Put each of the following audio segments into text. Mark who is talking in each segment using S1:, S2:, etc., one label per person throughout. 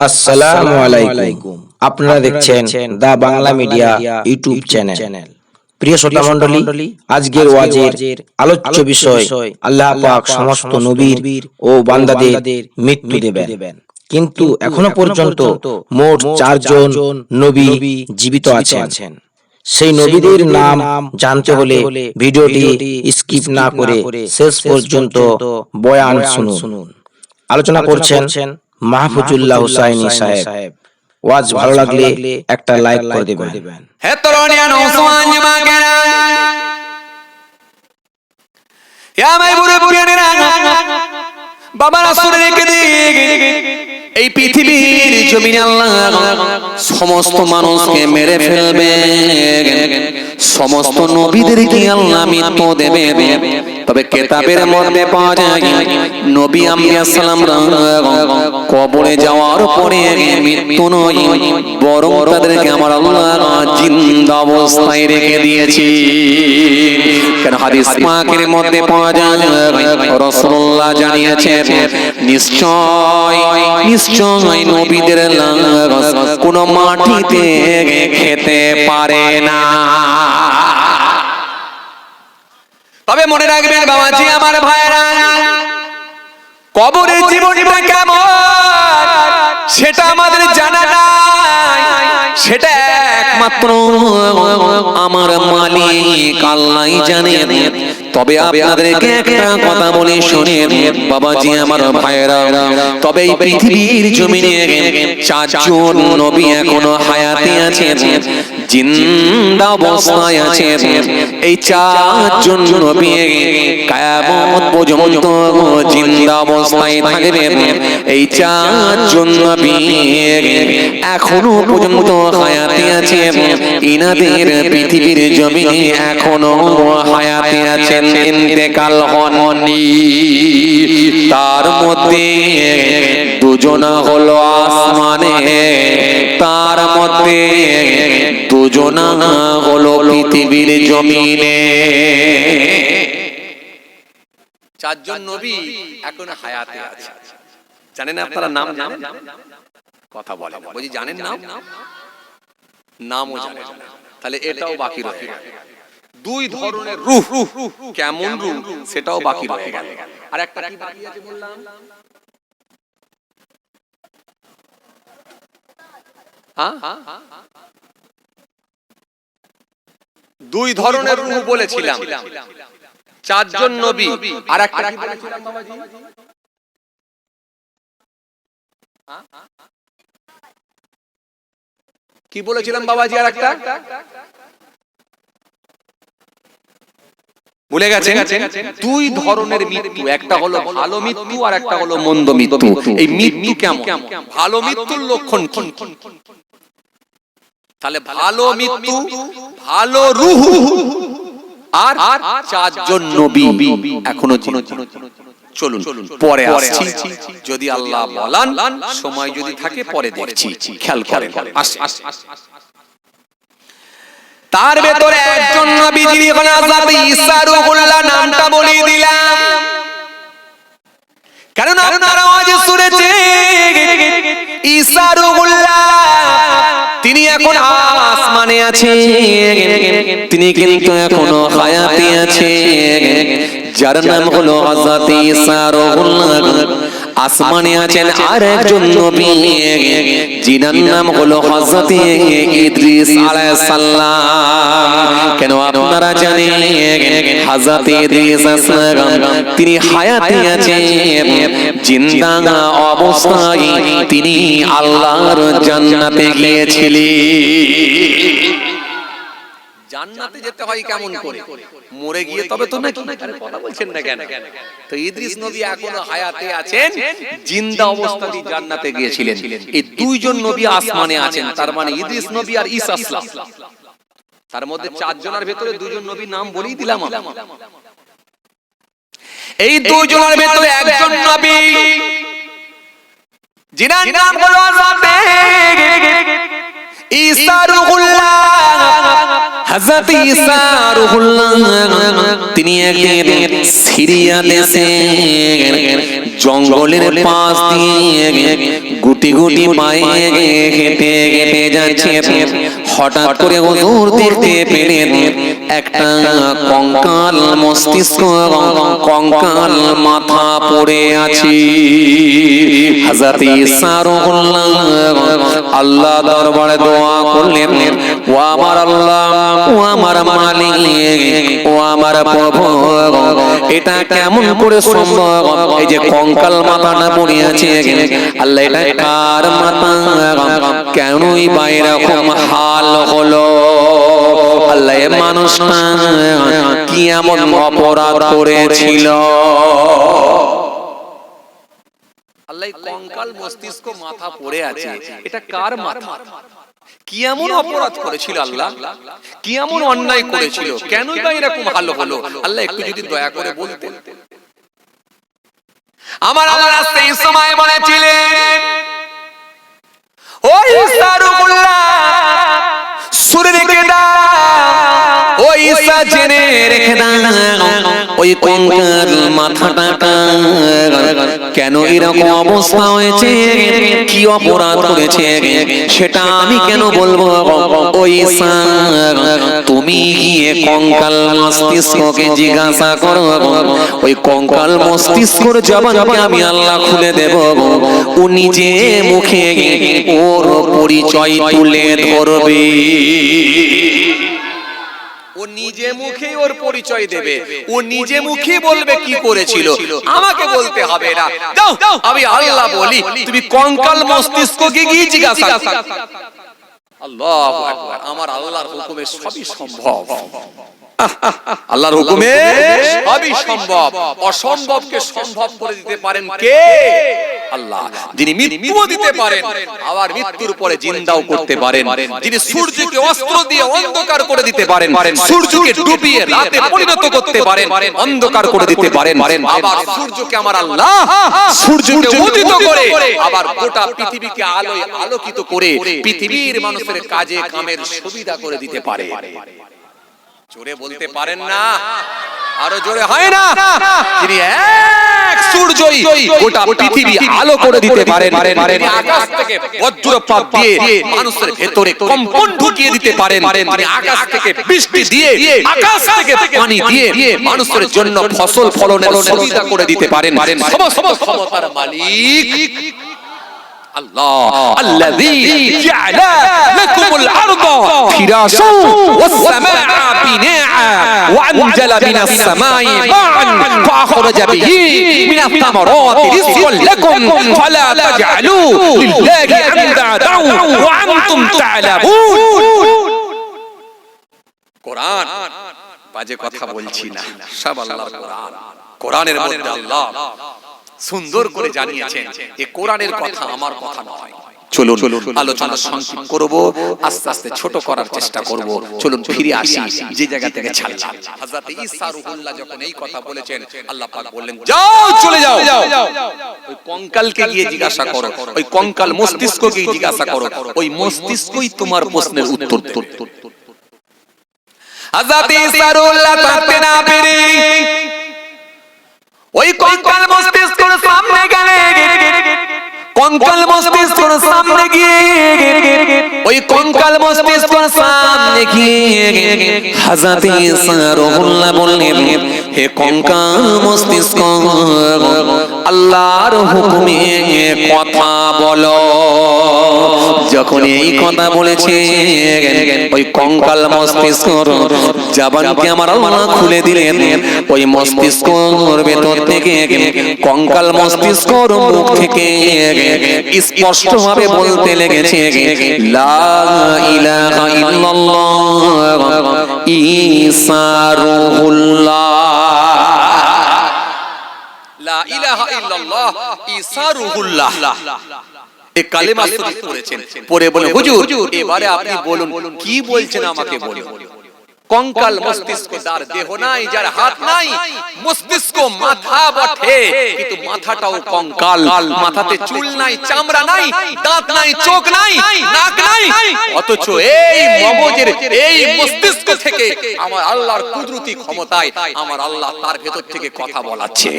S1: আসসালামু আলাইকুম। আপনারা দেখছেন দা বাংলা মিডিয়া ইউটিউব চ্যানেল। প্রিয় শ্রোতা মণ্ডলী, আজকের ওয়াজের আলোচ্য বিষয় আল্লাহ পাক সমস্ত নবীর ও বান্দাদের মৃত্যু দেবেন, কিন্তু এখনো পর্যন্ত মোট 4 জন নবী জীবিত আছেন। সেই নবীদের নাম জানতে হলে ভিডিওটি স্কিপ না করে শেষ পর্যন্ত বয়ান শুনুন। আলোচনা করছেন মাহফুজুল্লাহ হুসাইনি সাহেব। ওয়াজ ভালো লাগলে একটা লাইক করে দেবেন।
S2: হে তরুণিয়া নওজওয়ান জামাকেরা, ইয়া মাই বুড়ে বুড়ে বাবা রাসূল রেখে দিক, এই পৃথিবীর জমিনে আল্লাহ সমস্ত মানুষকে মেরে ফেলবে, সমস্ত নবীদেরকে আল্লাহ মৃত্যু দেবে। তবে কিতাবের মধ্যে পাওয়া যায় নবী আম্বিয়া সালামরা কবরে যাওয়ার পরে মৃত্যু নয়, বরং তাদেরকে আমার আল্লাহ জিন্দা অবস্থায় রেখে দিয়েছে। কেন হাদিস পাকের মধ্যে পাওয়া যায় রাসূলুল্লাহ জানিয়েছেন, নিশ্চয় নবীদের লাশ কোন মাটিতে খেতে পারে না। তবে মনে রাখবেন বাবাজি আমার ভাইরা, কবরের জীবনটা কেমন সেটা আমাদের জানা নাই, সেটা একমাত্র আমার মালিক আল্লাহই জানেন। তবে আপনাদেরকে একটা কথা বলি শুনেন বাবাজি আমার ভাইরা, তবে এই পৃথিবীর জমিনে 4 জন নবী এখনো হায়াতে আছেন, জিন্দা অবস্থায় আছেন। এই 4 জন নবী কিয়ামত পর্যন্ত জিন্দা অবস্থায় থাকবেন। এই 4 জন নবী এখনো পর্যন্ত হায়াতে আছেন, ইনাদের পৃথিবীর জমিনে এখনো হায়াতে আছেন, ইন্তেকাল হননি। তার মধ্যে 2 জন হলো আসমানে, তার মধ্যে 2 জন হলো পৃথিবীর জমিনে। 4 জন নবী এখন হায়াতে আছে। জানেন আপনারা নাম জানেন? কথা বলেন, বুঝি জানেন নাম? নামও জানেন, তাহলে এটাও বাকি রয়ে গেল। 2 ধরনের রূহ, কেমন রূহ সেটাও বাকি রয়ে গেল। আর একটা কি বাকি আছে বললাম? হ্যাঁ, 2 ধরনের রূহ বলেছিলাম, 4 জন নবী। আর একটা কি বলেছিলাম বাবাজি? কি বলেছিলাম বাবাজি? আর একটা ভুলে গেছেন? 2 ধরনের মৃত্যু, একটা হলো ভালো মৃত্যু আর একটা হলো মন্দ মৃত্যু। এই মৃত্যু কেমন? ভালো মৃত্যুর লক্ষণ কি? তাহলে ভালো মৃত্যু, ভালো রূহ আর 4 জন নবী এখনো চলুন পরে আসছি, যদি আল্লাহ বলেন, সময় যদি থাকে পরে দেখছি। খেয়াল করেন, তার ভেতরে একজন নবী যিনি হলেন হযরত ঈসা রূহুল্লাহ, নামটা বলে দিলাম কারণ আপনারা আজ শুনেছেন ঈসা রূহুল্লাহ তিনি এখন আসমানে আছেন, তিনি কিন্তু এখনো হায়াতে আছেন। যার নাম হলো হযরত ঈসা রূহুল্লাহ আসমানে আছেন। আর একজন নবী যিনার নাম হলো হযরত ইদ্রিস আলাইহিস সালাম। কেন আপনারা জানেন হযরত ইদ্রিস আলাইহিস সালাম তিনি হায়াতে আছেন, জিন্দা অবস্থায় তিনি আল্লাহর জান্নাতে গিয়েছিলেন। জান্নাতে যেতে হয় কেমন করে? মরে গিয়ে তবে তো নাকি? কথা বলছেন না কেন? তো ইদ্রিস নবী এখনো হায়াতে আছেন, জিন্দা অবস্থায় জান্নাতে গিয়েছিলেন। এই 2 জন নবী আসমানে আছেন, তার মানে ইদ্রিস নবী আর ঈসা আলাইহিস সালাম। তার মধ্যে 4 জনের ভেতরে 2 জন নবীর নাম বলেই দিলাম। এই 2 জনের ভেতরে একজন নবী যিনার নাম হলো হযরত ঈসা রূহুল্লাহ। হযরত ঈসা রূহুল্লাহ তিনি একদিন সিরিয়া দেশে জঙ্গলের পাশ দিয়ে গুটি গুটি পায়ে হেঁটে হেঁটে যাচ্ছে। হঠাৎ করে হুজুর দেখতে পেলেন একটা কঙ্কাল মস্তিষ্ক, কঙ্কাল মাথা পড়ে আছে। হযরত ঈসা রুহুল্লাহ আল্লাহ দরবারে দোয়া করলেন, ও আমার আল্লাহ, ও আমার মালিক, ও আমার প্রভু, এটা কেমন করে সম্ভব? এই যে কঙ্কাল মাথাটা পড়ে আছে, আল্লাহ এটা কার মাথা? কেনই বা এরকম হাল হলো? আল্লাহ এ মানুষটা কি এমন অপরাধ করেছিল? আল্লাহ কঙ্কাল মস্তিষ্ক মাথা পড়ে আছে, এটা কার মাথা? কি এমন অপরাধ করেছিল আল্লাহ? কি এমন অন্যায় করেছিল? কেনই বা এরকম ভালো হলো? আল্লাহ একটু যদি দয়া করে বলতেন। আমার আল্লাহ সেই সময় বলেছিলেন, ও ঈসা রুহুল্লাহ, শুনে রেখে দাও, ও ঈসা জেনে রেখে দাও, ওই কঙ্কাল মাথাটা কেন এরকম অবস্থা হয়েছে, কি অপরাধ করেছে সেটা আমি কেন বলবো? ও ঈসা, তুমি গিয়ে কঙ্কাল মস্তিষ্ককে জিজ্ঞাসা করো, ওই কঙ্কাল মস্তিষ্কর জবানকে আমি আল্লাহ খুলে দেব। ও নিজে মুখে ওর পরিচয় তুলে ধরবে, ও নিজে মুখে ওর পরিচয় দেবে, ও নিজে মুখে বলবে কি করেছিল, আমাকে বলতে হবে না। যাও, আমি আল্লাহ বলি, তুমি কঙ্কাল মস্তিষ্ককে গিয়ে জিজ্ঞাসা। আল্লাহু আকবার। আমার আল্লাহর হুকুমে সবই সম্ভব, আল্লাহর হুকুমে সবই সম্ভব। অসম্ভবকে সম্ভব করে দিতে পারেন কে? আল্লাহ। যিনি মৃত্যুও দিতে পারেন, আবার মৃত্যুর পরে জিন্দাও করতে পারেন। যিনি সূর্যকে অস্ত্র দিয়ে অন্ধকার করে দিতে পারেন, সূর্যকে ডুবিয়ে রাতে পরিণত করতে পারেন, অন্ধকার করে দিতে পারেন। আবার সূর্যকে আমার আল্লাহ সূর্যকে উদিত করে আবার গোটা পৃথিবীকে আলোয় আলোকিত করে পৃথিবীর মানুষের কাজে কামের সুবিধা করে দিতে পারে। জোরে বলতে পারেন না? আরো জোরে হয় না? তিনি এক সূর্যই গোটা পৃথিবী আলো করে দিতে পারেন। তিনি আকাশ থেকে বজ্রপাত দিয়ে মানুষের ভেতরে কম্পন ঢুকিয়ে দিতে পারেন। তিনি আকাশ থেকে বৃষ্টি দিয়ে, আকাশ থেকে পানি দিয়ে মানুষের জন্য ফসল ফলনের সুবিধা করে দিতে পারেন। সমস্ত ক্ষমতার মালিক আল্লাহ। আল্লাযী জাআলা লাকুমুল আরদা ফিরাশান ওয়াস সামাআ বিনাআ ওয়া আনজালা মিনাস সামাই মাআন ফাআখরাজা বিহি মিনাত তামারাতি রিজকান লাকুম ফালা তাজআলু লিল্লাহি আনদাদা ওয়া আনতুম তা'লামুন। কোরআন বাজে কথা বলছি না, সব আল্লাহর কোরআন। কোরআনের মধ্যে আল্লাহ সুন্দর করে জানিয়েছেন যে কোরআনের কথা আমার কথা নয়। চলুন আলোচনা সংক্ষিপ্ত করব, আস্তে আস্তে ছোট করার চেষ্টা করব। চলুন ফিরে আসি যে জায়গা থেকে ছাড়লাম। হযরত ঈসা রুহুল্লাহ যখন এই কথা বলেছেন, আল্লাহ পাক বললেন, যাও চলে যাও, ওই কঙ্কালকে গিয়ে জিজ্ঞাসা করো, ওই কঙ্কাল মস্তিষ্ককে জিজ্ঞাসা করো, ওই মস্তিষ্কই তোমার প্রশ্নের উত্তর দেবে। হযরত ঈসা রুহুল্লাহ থাকতে না পেরে ওই কঙ্কাল মস্তিষ্কের সামনে গেলে, কঙ্কাল মস্তিষ্কের সামনে গিয়ে, ওই কঙ্কাল মস্তিষ্কের সামনে গিয়ে হযরত ঈসা রুহুল্লাহ বললেন, হে কঙ্কাল মস্তিষ্ক, আল্লাহর হুকুমে কথা বলো। যখন এই কথা বলেছে, ওই কঙ্কাল মস্তিষ্কর জবানকে আমার আল্লাহ খুলে দিলেন। ওই মস্তিষ্কর ভেতর থেকে কঙ্কাল মস্তিষ্কর মুখ থেকে স্পষ্ট ভাবে বলতে লেগেছে, লা ইলাহা ইল্লাল্লাহ ঈসা রুহুল্লাহ, লা ইলাহা ইল্লাল্লাহ ঈসা রুহুল্লাহ। এই কালেমা শরীফ পড়েছেন, পড়ে বলে, হুজুর এবারে আপনি বলুন কি বলছেন আমাকে বলুন। কঙ্কাল মস্তিষ্ক, যার দেহ নাই, যার হাত নাই, মস্তিষ্ক মাথা বটে কিন্তু মাথাটাও কঙ্কাল। মাথাতে চুল নাই, চামড়া নাই, দাঁত নাই, চোখ নাই, নাক নাই, অথচ এই মগজের এই মস্তিষ্ক থেকে আমার আল্লাহর কুদরতি ক্ষমতায় আমার আল্লাহ তার ভেতর থেকে কথা বলাচ্ছে।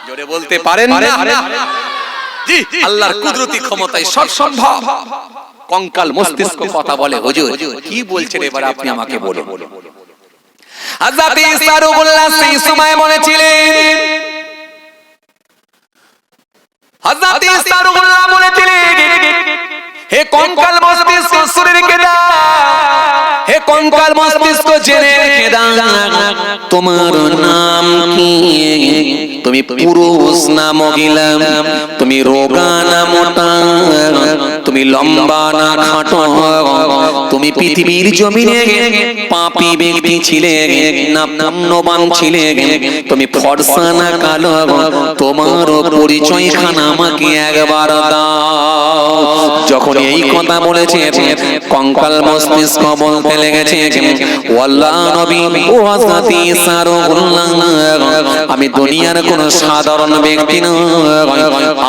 S2: জোরে বলতে পারেন না? জি, আল্লাহর কুদরতি ক্ষমতায় সব সম্ভব। কঙ্কাল মস্তিষ্ক কথা বলে, হুজুর কি বলছেন এবার আপনি আমাকে বলুন। হযরত ঈসা রূহুল্লাহ সেই সময় বলেছিলেন, হযরত ঈসা রূহুল্লাহ বলেছিলেন, হে কঙ্কাল মস্তিষ্ক শরীরকে দাও, হে কঙ্কাল মস্তিষ্ক জেনে রেখে দাও তোমার নাম কি। তুমি পুরুষ না মহিলা, তুমি রোগা না মোটা, তুমি লম্বা না খাটো, তুমি পৃথিবীর জমিনে পাপী ব্যক্তি ছিলে না পুণ্যবান ছিলে, তুমি ফর্সা না কালো, তোমার পরিচয়খানা আমাকে একবার দাও। যখন এই কথা বলেছে কঙ্কাল মস্তিষ্ক বলতে লেগেছে, ওয়াল্লাহ নবী ও হযরত ঈসা রূহুল্লাহ, আমি দুনিয়ার কোন সাধারণ ব্যক্তি নই,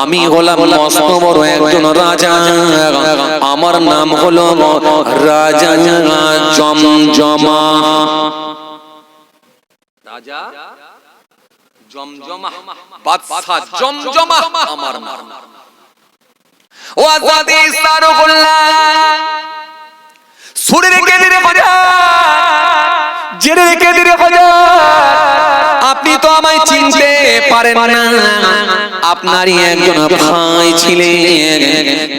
S2: আমি হলাম মস্ত বড় একজন রাজা। আমার নাম হলো রাজা জমজমা। রাজা জমজমা, বাদশা জমজমা আমার নাম। ও হযরত ঈসা রূহুল্লাহ সুরে রেখে দিলে খোঁজা, জেনে রেখে দিলে খোঁজা, আপনি তো আমায় চিনতে পারেন না। আপনারই একজন ভাই ছিলেন,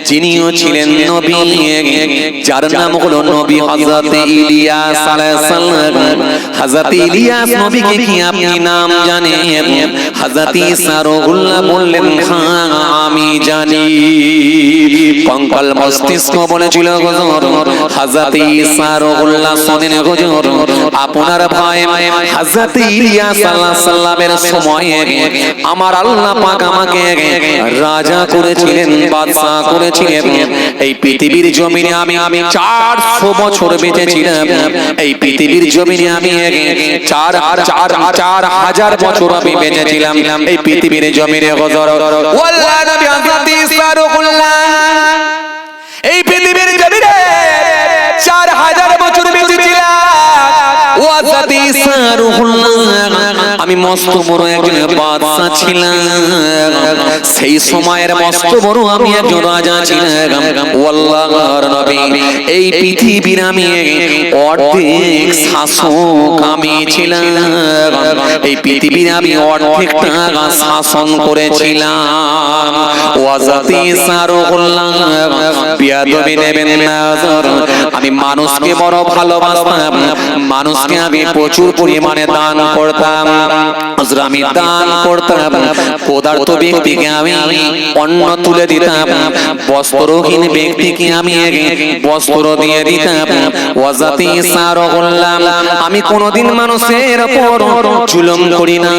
S2: যিনিও ছিলেন নবী, যার নাম হলো নবী হযরত ইলিয়াস আলাইহিস সালাম। হযরত ইলিয়াস নবীকে কি আপনি নাম জানেন? হযরত ঈসা রূহুল্লাহ বললেন, হ্যাঁ আমি জানি। কঙ্কাল মস্তিষ্ক বলেছিল, হুজুর হযরত ঈসা রূহুল্লাহ শুনেন হুজুর, আপনার ভাই হযরত ইলিয়াস আলাইহিস সালামের সময়ে আমার আল্লাহ পাক আমাকে রাজা করেছিলেন, বাদশা করেছিলেন। এই পৃথিবীর জমিনে আমি 400 বছর বেঁচেছিলাম। এই পৃথিবীর জমিনে আমি 4000 বছর আমি বেঁচেছিলাম এই পৃথিবীর জমিনে। হুজুর ওয়াল্লাহ নবী হযরত ঈসা রূহুল্লাহ এই পৃথিবীর জমিনে 4000 বছর বেঁচেছিলাম। ও হযরত ঈসা রূহুল্লাহ আমি মস্ত বড় একজন বাদশা ছিলাম, সেই সময়ের মস্ত বড় আমি একজন রাজা ছিলাম। আল্লাহর নবী এই পৃথিবীর আমি অর্ধেক শাসক আমি ছিলাম, এই পৃথিবীর আমি অর্ধেকটা শাসন করেছিলাম। হযরত ঈসা রূহুল্লাহ বিয়াদবি নেবেন না, আমি মানুষকে বড় ভালোবাসতাম, মানুষকে আমি প্রচুর পরিমাণে দান করতাম। আমি দান করতাম, পদার্থ ব্যক্তিকে আমি অন্ন তুলে দিতাম, বস্ত্রহীন ব্যক্তিকে আমি বস্ত্র দিয়ে দিতাম। হযরত ঈসা রূহুল্লাহ আমি কোনদিন মানুষের উপর জুলুম করি না,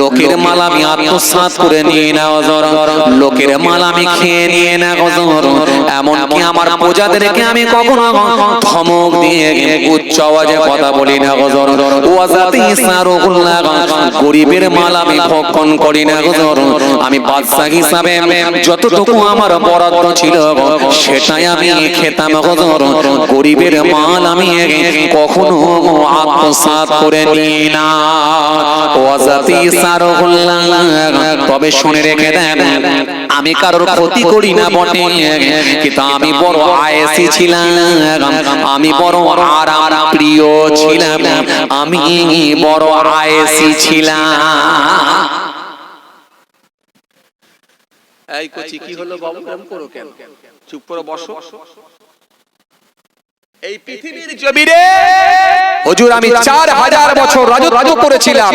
S2: লোকের মাল আমি আত্মসাৎ করে নিই না হুজুর, লোকের মাল আমি খেয়ে নিয়ে না হুজুর, এমনকি আমার প্রজাদেরকে আমি কখনো ধমক দিয়ে উচ্চ আওয়াজে কথা বলি না হুজুর। হযরত ঈসা রূহুল্লাহ গরিবের মাল আমি ভক্ষণ করি না হুজুর, আমি বাদশা হিসাবে যতটুকু আমার বরাদ্দ ছিল সেটাই আমি খেতাম হুজুর, গরিবের মাল আমি কখনো আত্মসাৎ করে নিই না। হযরত ঈসা রূহুল্লাহ তবে শুনে রেখে দেন, আমি কারোর ক্ষতি করি না বটে, কিন্তু আমি বড় আয়েসি ছিলাম, আমি বড় আরাম প্রিয় ছিলাম, আমি বড় আয়েসি ছিলাম। এই কচি কি হলো বাবু, এরকম করো কেন? চুপ করে বসো। এই পৃথিবীর জমিনে হুজুর আমি 4000 বছর রাজত্ব করেছিলাম,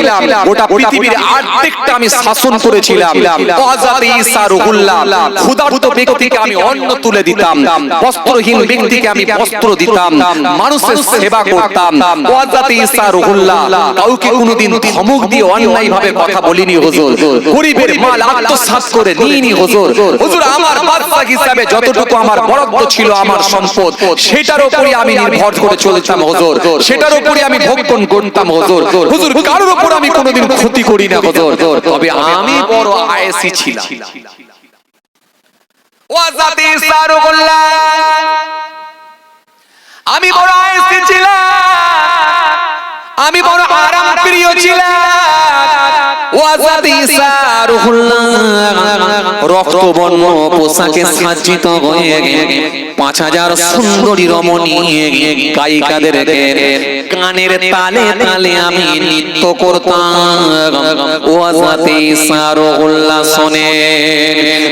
S2: গোটা পৃথিবীর অর্ধেকটা আমি শাসন করেছিলাম। হযরত ঈসা রূহুল্লাহ ক্ষুধার্ত ব্যক্তিকে আমি অন্ন তুলে দিতাম, বস্ত্রহীন ব্যক্তিকে আমি বস্ত্র দিতাম, মানুষের সেবা করতাম। হযরত ঈসা রূহুল্লাহ কাউকে কোনোদিন ধমক দিয়ে অন্যায় ভাবে কথা বলিনি হুজুর, গরিবের মাল আত্মসাৎ করে নিইনি হুজুর। হুজুর আমার বাদশা হিসাবে যতটুকু আমার বরাদ্দ ছিল আমার সম্পদ, সেটার উপরে আমি নির্ভর করে চলতাম হুজুর, সেটার উপরে আমি ভক্ষণ করতাম হুজুর। হুজুর কারোর উপর আমি কোনোদিন ক্ষতি করি না হুজুর, তবে আমি বড় আয়েসি ছিলাম। হযরত ঈসা রূহুল্লাহ আমি বড় আয়েসি ছিলাম, আমি বড় আরাম প্রিয় ছিলাম। ওয়াজাতি সারুহুল্লাহ রক্তবর্ণ পোশাকে সজ্জিত হয়ে 5000 সুন্দরী রমণী গায়িকাদের গানের তালে তালে আমি নৃত্য করতাম। ওয়াজাতি সারুহুল্লাহ শুনে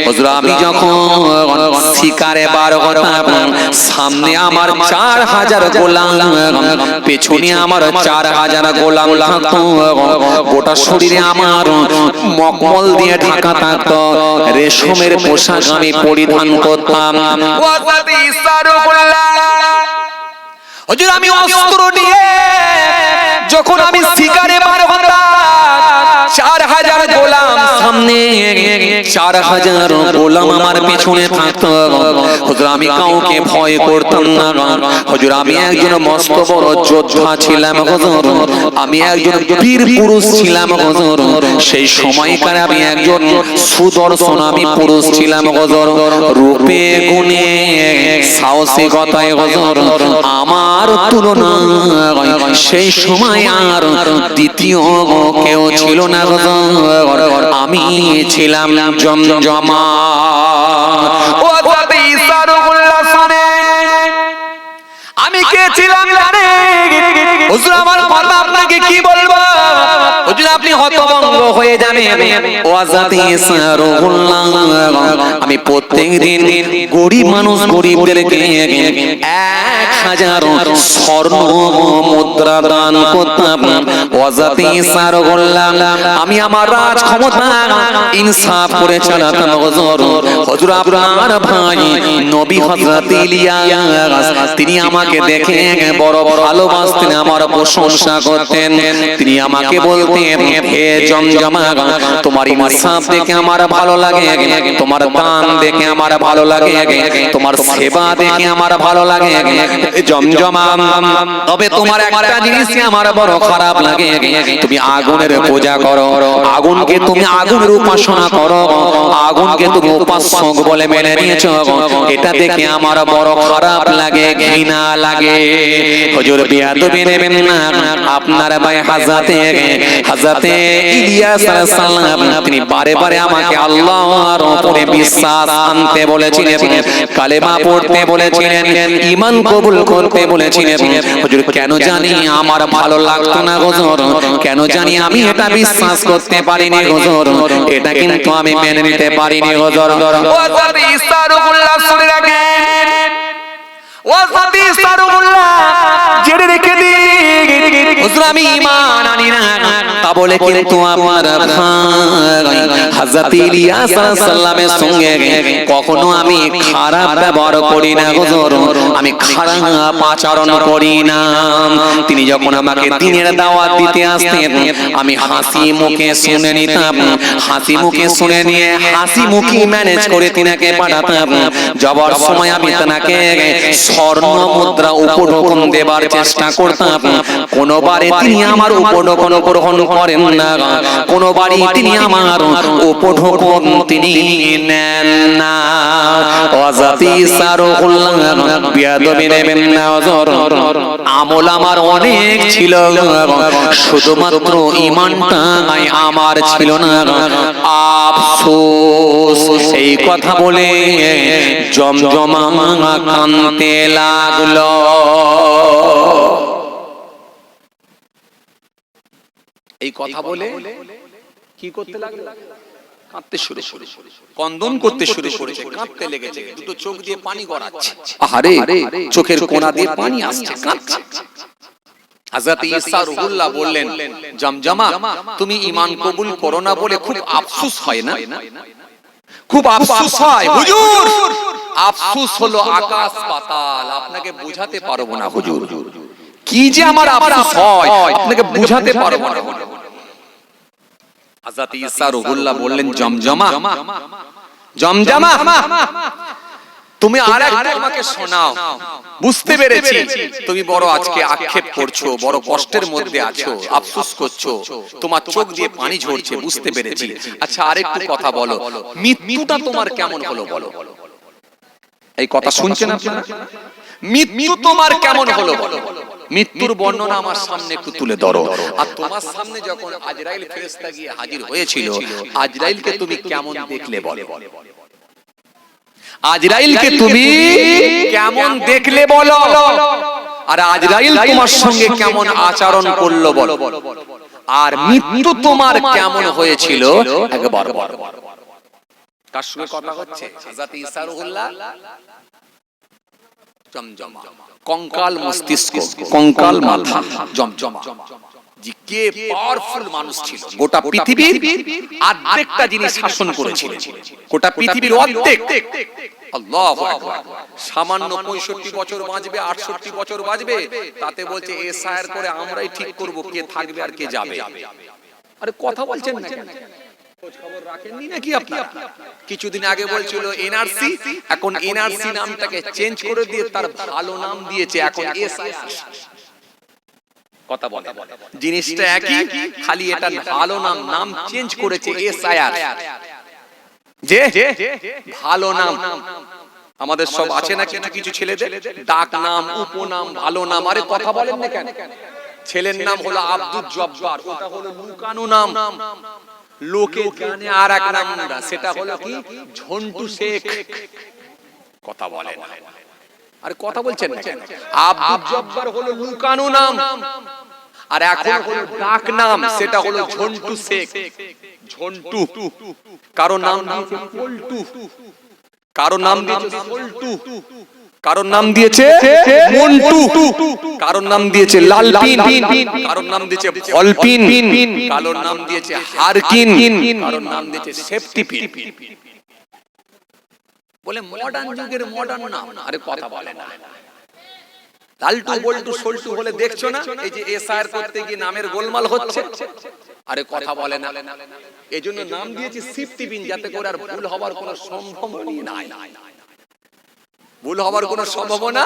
S2: হুজুর আমি যখন শিকারে বার হতাম সামনে আমার 4000 গোলাম, পেছনে আমার 4000 গোলাম থাকতো, গোটা শরীরে আমার মকমল দিয়ে ঢাকা থাকতো, রেশমের পোশাক আমি পরিধান করতাম। ওয়াজাতি সারুহুল্লাহ হুজুর আমি অস্ত্র নিয়ে যখন আমি শিকারে বার হতাম 4000 গোলাম সামনে, 4000 গোলাম আমার পিছনে থাকতো। হুজুর আমি কাউকে ভয় করতাম না। হুজুর আমি একজন মস্ত বড় যোদ্ধা ছিলাম হুজুর, আমি একজন বীর পুরুষ ছিলাম হুজুর। সেই সময়কার আমি একজন সুদর্শন আমি পুরুষ ছিলাম হুজুর। রূপে গুণে সাহসিকতায় হুজুর আমার তুলনা সেই সময় আর দ্বিতীয় কেউ ছিল না হুজুর। আমি ছিলাম জমজমা। ওয়াজাতি সারুহুল্লাহ শুনে আমি কে ছিলাম জানেন হুজুর? আমার কথা আপনাকে কি বলবো হুজুর, আপনি হতভম্ব হয়ে যাবেন। ওয়াজাতি সারুহুল্লাহ আমি প্রত্যেকদিন গরিব মানুষ গরিবদেরকে 1000 স্বর্ণ মুদ্রা দান করতাম। ওয়াজাতি সারুহুল্লাহ আমি আমার রাজ ক্ষমতা ইনসাফ করে চালাতাম হুজুর। হুজুর আপনার ভাই নবী হযরত ইলিয়াস তিনি আমাকে দেখে বড় ভালোবাসতেন, আমার প্রশংসা করতেন। তিনি আমাকে বলতেন হে জমজমা তোমার ইনসাফ দেখে আমার ভালো লাগে, তোমার দান দেখে আমার ভালো লাগে, তোমার সেবা দেখে আমার ভালো লাগে জমজমা। তবে তোমার একটা জিনিস আমার বড় খারাপ লাগে, তুমি আগুনের পূজা করো, আগুনকে তুমি আগুনের উপাসনা করো, আগুনকে তুমি উপাসক বলে মেনে নিয়েছো, এটা দেখে আমার বড় খারাপ লাগে, ঘৃণা লাগে। হুজুর বিয়াদবি নেবেন না। আপনার ভাই হযরতে ইলিয়াস আলাইহিস সালাম তিনি বারে বারে আমাকে আল্লাহর উপরে বিশ্বাস আনতে বলেছিলেন, কালেমা পড়তে বলেছিলেন, ঈমান কবুল করতে বলেছিলেন। হুজুর কেন জানি আমার ভালো লাগতো না হুজুর, কেন জানি আমি এটা বিশ্বাস করতে পারিনি হুজুর, এটা কিন্তু আমি মেনে নিতে পারিনি হুজুর। ওয়াজাতি সারুহুল্লাহ শুনে রাখেন, ওয়াজাতি সারুহুল্লাহ জেনে রেখে দিন হুজুর আমি ঈমান আনি না, তা বলে কিন্তু আমার ভাই হযরত ইলিয়াস আলাইহিস সালামের সঙ্গে কখনো আমি খারাপ ব্যবহার করি না হুজুর, আমি খারাপ আচরণ করি না। তিনি যখন আমাকে দ্বীনের দাওয়াত দিতে আসতেন আমি হাসি মুখে শুনে নিতাম, হাসি মুখে শুনে নিয়ে হাসি মুখে ম্যানেজ করে তিনাকে পাঠাতাম। যাবার সময় আমি তিনাকে স্বর্ণ মুদ্রা উপঢৌকন দেবার চেষ্টা করতাম। কোনোবারে তিনি আমার উপঢৌকন গ্রহণ করেন না, কোনোবারই তিনি আমার উপঢৌকন তিনি নেন না। ওয়াজাতি সারুহুল্লাহ বিয়াদবি নেবেন না হুজুর, আমল আমার অনেক ছিল, শুধুমাত্র ঈমানটাই আমার ছিল না। আফসোস এই কথা বলে জমজমা কাঁদতে লাগলো। এই কথা বলে কি করতে লাগলো? কাঁদতে শুরু করে, কন্দন করতে শুরু করেছে, কাঁদতে লেগেছে, দুটো চোখ দিয়ে পানি গড়াচ্ছে। আহারে চোখের কোণা দিয়ে পানি আসছে, কাঁদছে। হযরত ঈসা রুহুল্লাহ বললেন জমজমা তুমি ঈমান কবুল করো না বলে খুব আফসোস হয় না? খুব আফসোস হয় হুজুর, আফসোস হলো আকাশ পাতাল, আপনাকে বোঝাতে পারবো না হুজুর, কি যে আমার আফসোস হয় আপনাকে বোঝাতে পারবো না। হযরত ঈসা রুহুল্লাহ বললেন জমজমা জমজমা তুমি আরেকটা আমাকে শোনাও, বুঝতে পেরেছি তুমি বড় আজকে আক্ষেপ করছো, বড় কষ্টের মধ্যে আছো, আফসোস করছো, তোমার চোখ দিয়ে পানি ঝরছে, বুঝতে পেরেছি। আচ্ছা আরেকটু কথা বলো, মৃত্যুটা তোমার কেমন হলো বলো? এই কথা শুনছেন আপনারা? মৃত্যু তোমার কেমন হলো বলো? মৃত্যুর বর্ণনা আমার সামনে একটু তুলে ধরো। আর তোমার সামনে যখন আজরাইল ফেরেশতা গিয়ে হাজির হয়েছিল, আজরাইলকে তুমি কেমন দেখলে বলো? আজরাইলকে তুমি কেমন দেখলে বলো? আর আজরাইল তোমার সঙ্গে কেমন আচরণ করলো বলো? আর মৃত্যু তোমার কেমন হয়েছিল একবার বলো। কার সঙ্গে কথা হচ্ছে? হযরত ঈসা রুহুল্লাহ জমজমা, কঙ্কাল মস্তিষ্ক, কঙ্কাল মাথা, জমজমা। জি, কে পাওয়ারফুল মানুষ ছিল, গোটা পৃথিবীর অর্ধেকটা যিনি শাসন করেছিলেন, গোটা পৃথিবীর অর্ধেক। আল্লাহু আকবার। সামান্য 65 বছর বাঁচবে, 68 বছর বাঁচবে, তাতে বলছে এসআইআর করে আমরাই ঠিক করব কে থাকবে আর কে যাবে। আরে কথা বলছেন না কেন? খোঁজ খবর রাখেননি নাকি আপনারা? কিছুদিন আগে বলছিল এনআরসি, এখন এনআরসি নামটাকে চেঞ্জ করে দিয়ে তার ভালো নাম দিয়েছে এখন এসআইআর। কথা বলে জিনিসটা একই, খালি এটা ভালো নাম চেঞ্জ করেছে এসআইআর। যে ভালো নাম আমাদের সব আছে না কিছু কিছু ছেলেদের ডাক নাম, উপনাম, ভালো নাম। আরে কথা বলেন না কেন? ছেলের নাম হলো আব্দুল জব্বার, ওটা হলো লুকানো নাম। লোকে জানে আর এক নাম, সেটা হলো কি ঝন্টু শেখ। কথা বলে না। আরে কথা বলছেন না কেন? আব্দুল জব্বার হলো লুকানো নাম, আর এখন হলো ডাক নাম, সেটা হলো ঝন্টু শেখ। ঝন্টু কারো নাম দিয়েছে পল্টু, কারো নাম দিয়েছে পল্টু, কারোর নাম দিয়েছে মন্টু, কারোর নাম দিয়েছে লালপিন, কারোর নাম দিয়েছে ভলপিন, কারোর নাম দিয়েছে হারকিন, কারোর নাম দিয়েছে সেফটিপিন। বলে মডার্ন যুগের মডার্ন নাম। আরে কথা বলে না। লালটু বল্টু সল্টু বলে দেখছো না, এই যে এসআইআর করতে গিয়ে নামের গোলমাল হচ্ছে। আরে কথা বলে না। এজন্য নাম দিয়েছি সেফটিপিন, যাতে করে আর ভুল হবার কোনো সম্ভাবনা নাই। ভুল হবার কোনো সম্ভাবনা।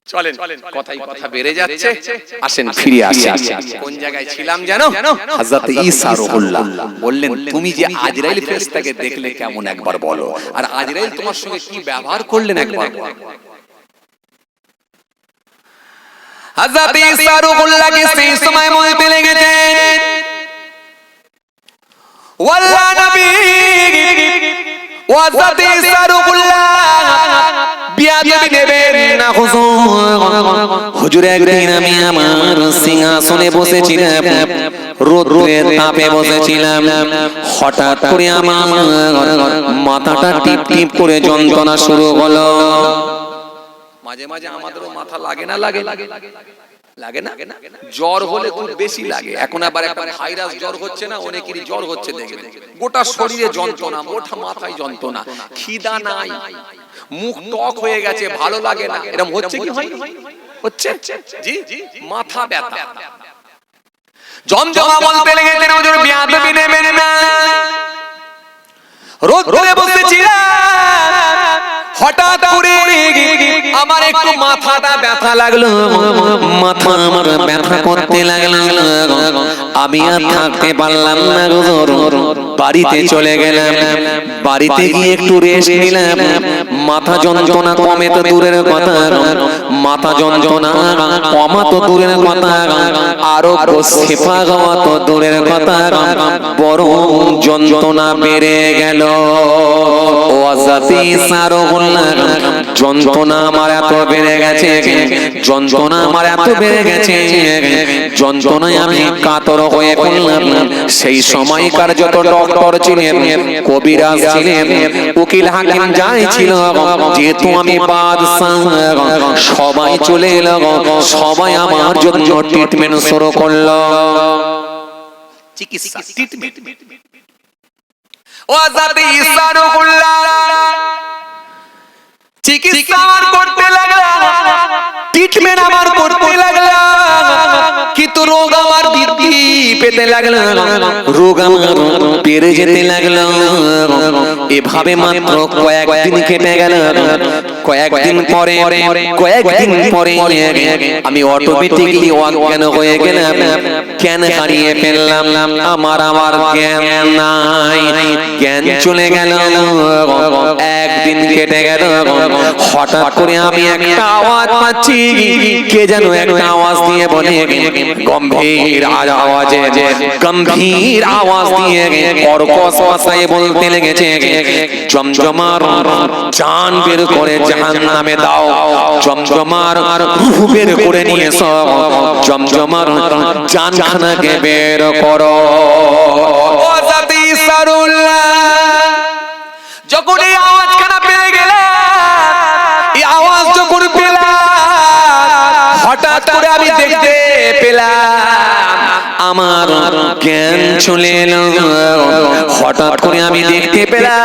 S2: চলেন, কথাই কথা বেড়ে যাচ্ছে, আসেন ফিরে আসি। কোন জায়গায় ছিলাম জানো? হযরত ঈসা রুহুল্লাহ বললেন, তুমি যে আজরাইল ফেরেশতাকে দেখলে কেমন একবার বলো, আর আজরাইল তোমার সঙ্গে কি ব্যবহার করলেন একবার বলো। হযরত ঈসা রুহুল্লাহকে সেই সময় বলতে লেগেছেন, ওয়াল্লাহ নবী হযরত ঈসা রুহুল্লাহ বিয়াদবি নেবেন না হুজুর। একদিন আমি আমার সিংহাসনে বসেছিলাম, রোদ্রের তাপে বসেছিলাম, হঠাৎ করে আমার মাথাটা টিপ টিপ করে যন্ত্রণা শুরু হলো। মাঝে মাঝে আমাদেরও মাথা লাগে না? লাগে লাগে না? জ্বর হলে খুব বেশি লাগে। এখন আবার একটা ভাইরাস জ্বর হচ্ছে না, অনেকেরই জ্বর হচ্ছে, দেখবেন গোটা শরীরে যন্ত্রণা, গোটা মাথায় যন্ত্রণা, খিদা নাই, মুখ টক হয়ে গেছে, ভালো লাগে না। এরকম হচ্ছে কি হয়? হচ্ছে জি, মাথা ব্যথা। জমজমা বলতে লেগেছেন, হুজুর বিয়াদবি নেবেন না। রোদ্রে বসেছিলাম, হঠাৎ করে আমার একটু মাথাটা ব্যথা লাগলো, মাথা আমার ব্যথা করতে লাগলো। আমি আর থাকতে পারলাম না, বাড়িতে চলে গেলাম। বাড়িতে গিয়ে একটু রেস্ট নিলাম। মাথা যন্ত্রণা কমে তো দূরের কথা, মাথা যন্ত্রণা কমা তো দূরের কথা, আরোগ্য সেবা হওয়া তো দূরের কথা, বরং যন্ত্রণা বেড়ে গেল। যন্ত্রণা আমার এত বেড়ে গেছে, যন্ত্রণা আমার এত বেড়ে গেছে, যন্ত্রণায় আমি কাতর হয়ে পড়লাম। সেই সময়কার যত ডক্টর ছিলেন, কবিরাজ ছিলেন, উকিল হাকিম যাই ছিল, যেহেতু আমি বাদশাহ, সবাই চলে এলো, সবাই আমার জন্য ট্রিটমেন্ট শুরু করলো। চিকিৎসা, ট্রিটমেন্ট। হযরত ঈসা রুহুল্লাহ চিকিৎসা আমার করতে লাগলাম, ট্রিটমেন্ট আমার করতে লাগলাম, কিন্তু রোগ আমার বৃদ্ধি পেতে লাগলো, রোগ আমার বেড়ে যেতে লাগলো। এভাবে মাত্র কয়েকদিন কেটে গেল। কয়েকদিন পরে আমি অটোমেটিক্যালি অজ্ঞান হয়ে গেলাম। জ্ঞান হারিয়ে ফেললাম, আমার জ্ঞান নাই, জ্ঞান চলে গেল। একদিন কেটে গেল, হঠাৎ করে আমি একটা আওয়াজ পাচ্ছি, কে যেন একটা আওয়াজ দিয়ে বলে, গম্ভীর আওয়াজে, গম্ভীর আওয়াজ দিয়ে কর্কশ ভাষায় বলতে লেগেছে, জমজমার জান বের করে জাহান্নামে দাও, জমজমার রূহ বের করে নিয়ে এসো, জমজমার জানখানাকে বের করো। ও জাতি সারুল্লাহ, যখন এই আওয়াজখানা পেয়ে গেলাম, এই আওয়াজ যখন পেলাম, হঠাৎ করে আমি দেখতে পেলাম আমার জ্ঞান চলে এলো। হঠাৎ করে আমি দেখতে পেলাম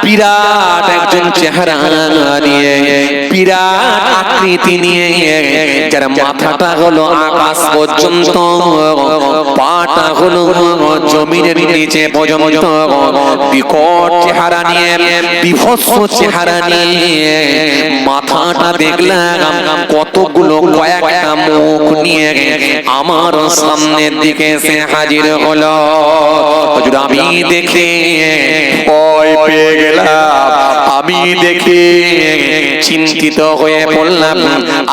S2: বিরাট একজন চেহারা নিয়ে, বিরাট আকৃতি নিয়ে, যার মাথাটা হলো আকাশ পর্যন্ত, পাটা হলো জমিনের নিচে পর্যন্ত, বিকট চেহারা নিয়ে, বিভৎস চেহারা নিয়ে, মাথাটা দেখলাম কতগুলো কয়েকটা মুখ নিয়ে আমার সামনের দিকে এসে হাজির হলো। হুজুর আমি দেখে ভয় পেয়ে গেলাম, আমি দেখে চিন্তিত হয়ে পড়লাম,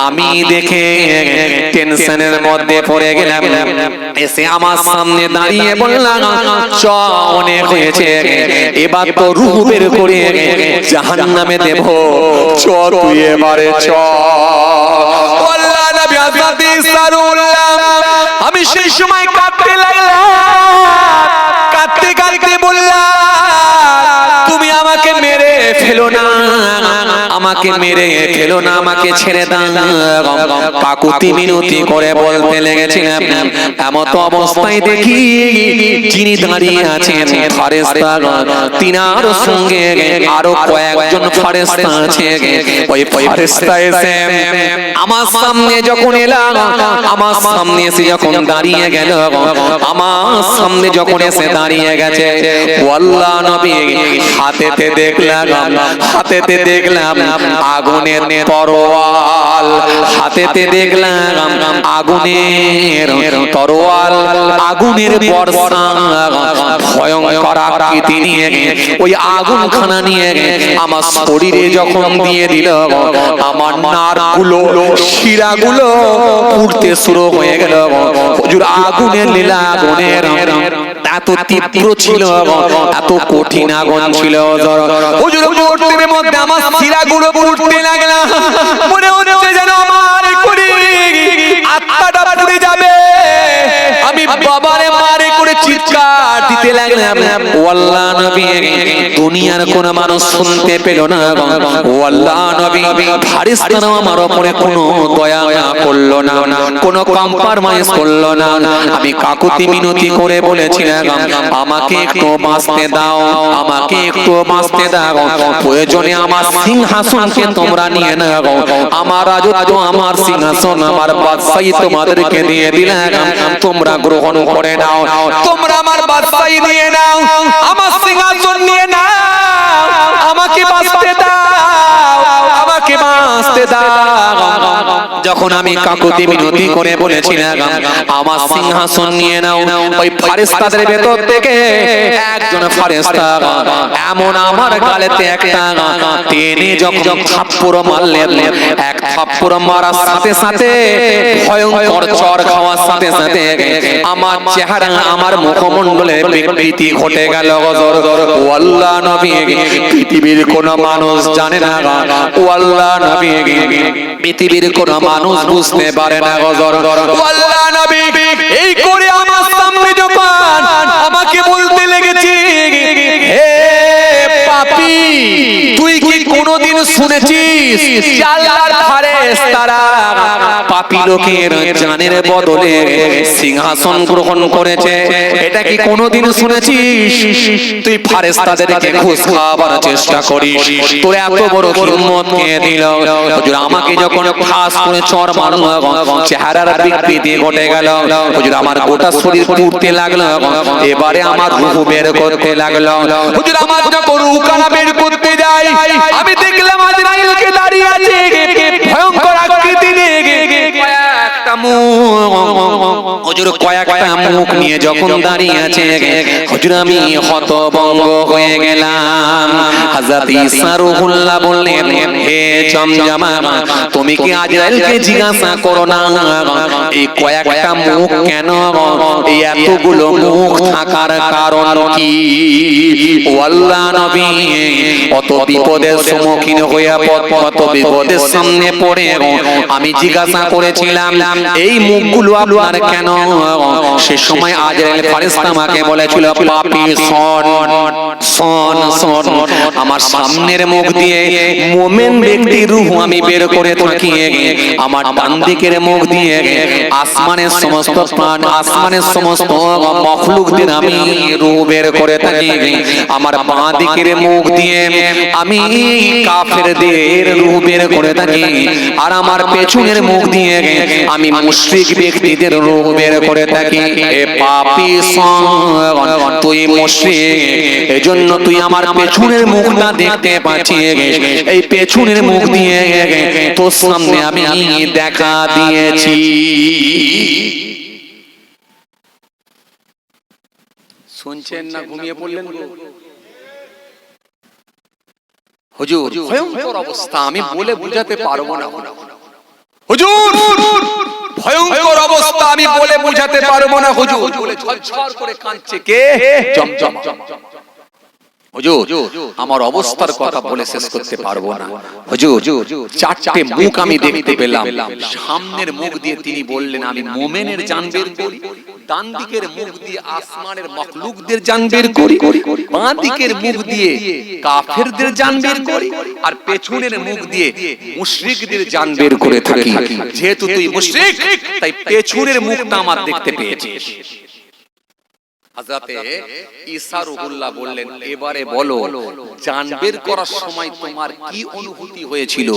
S2: আমি দেখে টেনশনের মধ্যে পড়ে গেলাম। এসে আমার সামনে দাঁড়িয়ে বললাম, চ অনেক হয়েছে, এবার তো রূহ বের করে জাহান্নামে দেব, চ তুই এবারে চ। আল্লাহ নবী হযরত সারুল্লাহ, আমি সেই সময় কাঁদতে লাগলাম, কাঁদতে কাঁদতে বললাম, তুমি আমাকে মেরে ফেলো না, আমাকে মেরে ফেলো না, আমাকে ছেড়ে দাও। কাকুতি মিনতি করে বলতে লেগেছিলাম, এমন অবস্থায় দেখি যিনি দাঁড়িয়ে আছেন ফেরেশতা, তিনার সঙ্গে আরো কয়েকজন ফেরেশতা আছে। ওই ফেরেশতা এসে আমার সামনে যখন এলাম, আমার সামনে এসে যখন দাঁড়িয়ে গেল, আমার সামনে যখন এসে দাঁড়িয়ে গেছে, আল্লাহ নবী হাতেতে দেখলাম, হাতেতে দেখলাম আগুনের তরোয়াল, হাতেতে দেখলাম আগুনের তরোয়াল, আগুনের বর্ষা, ভয়ঙ্কর আকৃতি নিয়ে ওই আগুনখানা নিয়ে আমার শরীরে যখন দিয়ে দিল, আমার নাড়গুলো, শিরাগুলো পুড়তে শুরু হয়ে গেল। হুজুর আগুনের লীলা, আগুনের এত তীব্র ছিল, এত কঠিন আগুন ছিল। হুজুর মুহূর্তের মধ্যে আমার শিরাগুলো পুড়তে লাগলো, মনে হচ্ছে যেন আমার আত্মাটা পুড়ে যাবে। আমি বাবারে মারে করে চিৎকার দিতে লাগলাম। ও আল্লাহ নবী, দুনিয়ার কোন মানুষ শুনতে পেল না। ও আল্লাহ নবী, ফেরেশতারা আমার উপরে কোনো দয়া করলো না, কোনো কম্প্রোমাইজ করলো না। আমি কাকুতি মিনতি করে বলেছিলাম, আমাকে একটু বাঁচতে দাও, আমাকে একটু বাঁচতে দাও, প্রয়োজনে আমার সিংহাসনকে তোমরা নিয়ে নাও, আমার রাজত্ব, আমার সিংহাসন, আমার বাদশাহী তোমাদেরকে দিয়ে দিলাম, তোমরা গ্রহণ করে নাও, তোমরা আমার বাদশাহী নিয়ে নাও, আমার সিংহাসন নিয়ে নাও, আমাকে বাঁচতে দাও, আমাকে বাঁচতে দাও। যখন আমি কাকুতি মিনতি করে বলেছিলাম, আমার সিংহাসন নিয়ে নাও, ওই ফেরেশতাদের ভেতর থেকে একজন ফেরেশতা এমন আমার গালেতে একটা টেনে যখন থাপ্পড় মারলেন, এক থাপ্পড় মারার সাথে সাথে, ভয়ঙ্কর চর খাওয়ার সাথে সাথে আমার চেহারা, আমার মুখমণ্ডলে বিকৃতি ঘটে গেল। ও আল্লাহ নবী, পৃথিবীর কোন মানুষ জানে না, ও আল্লাহ নবী, পৃথিবীর কোন মানুষ বুঝতে পারে না। ও আল্লাহ নবী, এই করে আমার সামনে যখন আমাকে বলতে লেগেছি, হে পাপী, তুই কি কোনদিন শুনেছিস আল্লাহর ফেরেশতারা পাপী লোকের জানের বদলে সিংহাসন গ্রহণ করেছে? এটা কি কোনদিন শুনেছিস? তুই ফেরেশতাদেরকে ঘুষ খাওয়াবার চেষ্টা করিস, তোর এত বড় হিম্মত কে দিল? হুজুর আমাকে যখন ফাঁস করে চড় মারলো, চেহারার বিকৃতি ঘটে গেল। হুজুর আমার গোটা শরীর পুড়তে লাগলো, এবারে আমার রূহ বের করতে লাগলো। হুজুর আমার যখন রূহখানা বের করতে যাই, আমি দেখলাম আজরাইলকে দাঁড়িয়ে আছে, ভয়ঙ্কর আকৃতি নিয়ে একটা মুখ। হুজুর কয়েকটা মুখ নিয়ে যখন দাঁড়িয়ে আছে হুজুর আমি হতভম্ব হয়ে গেলাম। হযরত ঈসা রূহুল্লাহ বললেন, হে জমজমা, তুমি কি আজরাইলকে জিজ্ঞাসা করো না এই কয়েকটা মুখ কেন, এই এতগুলো মুখ থাকার কারণ কি? ও আল্লাহ নবী, অত বিপদের সম্মুখীন হইয়া কত বিপদের সামনে পড়ে আমি জিজ্ঞাসা করেছিলাম এই মুখগুলো আপনার কেন? সে সময় আজরাইল ফেরেশতা আমাকে বলেছিল, পাপী শোন শোন শোন, আমার সামনের মুখ দিয়ে মুমিন ব্যক্তির রূহ আমি বের করে থাকি, আমার ডান দিকের মুখ দিয়ে আসমানের সমস্ত প্রাণ, আসমানের সমস্ত মাখলুকদের আমি রূহ বের করে থাকি, আমার বাঁ দিকের মুখ দিয়ে আমি কাফেরদের রূহ বের করে থাকি, আর আমার পেছনের মুখ দিয়ে আমি মুশরিক ব্যক্তিদের রূহ বের করে থাকি। এ পাপী শোন, তুই মুশরিক, এজন্য তুই আমার পেছনের মুখটা দেখতে পাচ্ছিস, এই পেছনের মুখ দিয়ে তোর সামনে আমি দেখা দিয়েছি। শুনছেন না ঘুমিয়ে পড়লেন? হুজুর ভয়ঙ্কর অবস্থা, আমি বলে বুঝাতে পারবো না। হুজুর ভয়ঙ্কর অবস্থা, আমি বলে বুঝাতে পারবো না। হুজুর বলে ঝরঝর করে কাঁদছে কে? জমজম। হুজুর আমার অবস্থার কথা বলে শেষ করতে পারবো না। হুজুর চারটে মুখ আমি দেখতে পেলাম। সামনের মুখ দিয়ে তিনি বললেন, আমি মুমিনের জান বের করি, ডান দিকের মুখ দিয়ে আসমানের মাখলুকদের জান বের করি, বাঁ দিকের মুখ দিয়ে কাফেরদের জান বের করি, আর পেছনের মুখ দিয়ে মুশরিকদের জান বের করে থাকি। যেহেতু তুই মুশরিক, তাই পেছনের মুখটা আমার দেখতে পেয়েছিস। হযরত ঈসা রূহুল্লাহ বললেন, এবারে বলো জান বের করার সময় তোমার কি অনুভূতি হয়েছিল,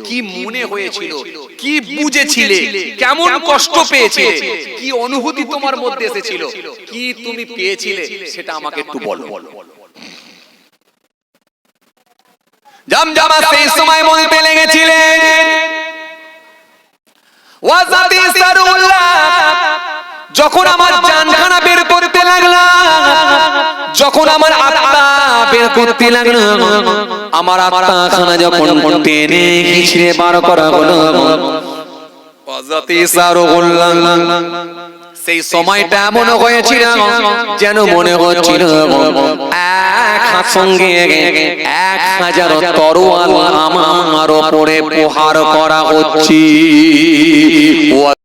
S2: কি মনে হয়েছিল, কি বুঝেছিলে, কেমন কষ্ট পেয়েছিলে, কি অনুভূতি তোমার মধ্যে এসেছিল, কি তুমি পেয়েছিলে, সেটা আমাকে একটু বলো। জমজমা সেই সময় বলতে লেগেছিলেন, ওয়াজাত ঈসা রূহুল্লাহ যখন আমার জানখানা বের করতে লাগলাম, যখন আমার আত্মা বের করতে লাগলাম, আমার আত্মাখানা যখন টেনে হিচড়ে বার করা হলো, হযরত ঈসা রূহুল্লাহ সেই সময়টা এমন হয়েছিল যেন মনে হচ্ছিল এক সঙ্গে 1000 তরোয়াল আমার উপরে প্রহার করা হচ্ছে।